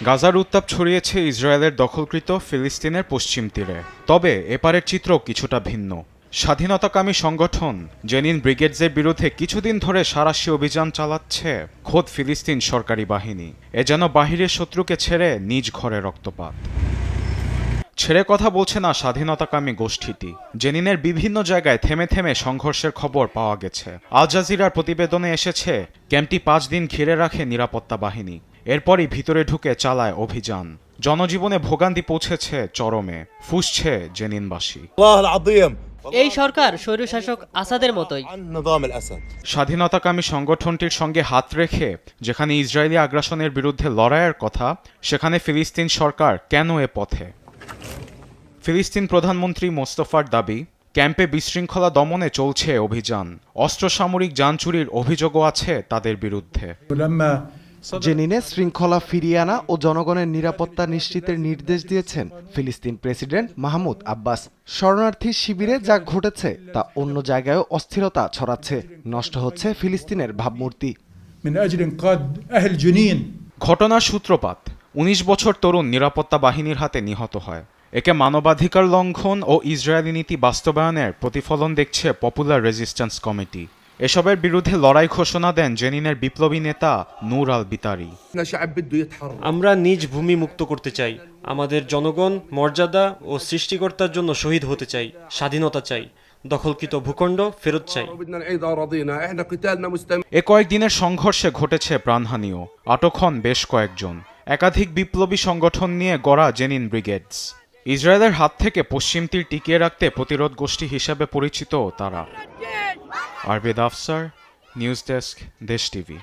গাজার উত্তাপ ছড়িয়েছে ইসরায়েলের দখলকৃত ফিলিস্তিনের পশ্চিম তীরে। তবে এপারের চিত্র কিছুটা ভিন্ন। স্বাধীনতাকামী সংগঠন জেনিন ব্রিগেডসের বিরুদ্ধে কিছুদিন ধরে সাঁড়াশি অভিযান চালাচ্ছে খোদ ফিলিস্তিন সরকারি বাহিনী। এ যেন বাহিরের শত্রুকে ছেড়ে নিজ ঘরে রক্তপাত। ছেড়ে কথা বলছে না স্বাধীনতাকামী গোষ্ঠীটি। জেনিনের বিভিন্ন জায়গায় থেমে থেমে সংঘর্ষের খবর পাওয়া গেছে। আল জাজিরার প্রতিবেদনে এসেছে, ক্যাম্পটি 5 দিন ঘিরে রাখে নিরাপত্তা বাহিনী। এরপরই ভিতরে ঢুকে চালায় অভিযান। জনজীবনে ভোগান্তি পৌঁছেছে চরমে, ফুঁসছে জেনিনবাসী। এই সরকার স্বৈরশাসক আসাদের মতোই। স্বাধীনতাকামী সংগঠনটির সঙ্গে হাত রেখে যেখানে ইসরায়েলি আগ্রাসনের বিরুদ্ধে লড়াইয়ের কথা, সেখানে ফিলিস্তিন সরকার কেন এ পথে? ফিলিস্তিন প্রধানমন্ত্রী মোস্তফার দাবি, ক্যাম্পে বিশৃঙ্খলা দমনে চলছে অভিযান। অস্ত্র সামরিক যান চুরির অভিযোগও আছে তাদের বিরুদ্ধে। জেনিনে শৃঙ্খলা ফিরিয়ে আনা ও জনগণের নিরাপত্তা নিশ্চিতের নির্দেশ দিয়েছেন ফিলিস্তিন প্রেসিডেন্ট মাহমুদ আব্বাস। শরণার্থী শিবিরে যা ঘটেছে তা অন্য জায়গায়ও অস্থিরতা ছড়াচ্ছে। নষ্ট হচ্ছে ফিলিস্তিনের ভাবমূর্তি। ঘটনার সূত্রপাত, 19 বছর তরুণ নিরাপত্তা বাহিনীর হাতে নিহত হয়। একে মানবাধিকার লঙ্ঘন ও ইসরায়েলি নীতি বাস্তবায়নের প্রতিফলন দেখছে পপুলার রেজিস্ট্যান্স কমিটি। এসবের বিরুদ্ধে লড়াই ঘোষণা দেন জেনিনের বিপ্লবী নেতা নূর আল বিতারি। আমরা নিজ ভূমি মুক্ত করতে চাই। আমাদের জনগণ মর্যাদা ও সৃষ্টিকর্তার জন্য শহীদ হতে চাই। স্বাধীনতা চাই। দখলকৃত ভূখণ্ড ফেরত চাই। এ কয়েকদিনের সংঘর্ষে ঘটেছে প্রাণহানিও। আটক হন বেশ কয়েকজন। একাধিক বিপ্লবী সংগঠন নিয়ে গড়া জেনিন ব্রিগেডস। ইসরায়েলের হাত থেকে পশ্চিম তীর টিকিয়ে রাখতে প্রতিরোধ গোষ্ঠী হিসেবে পরিচিত তারা। আরবেদ আফসার, নিউজ ডেস্ক, দেশ টিভি।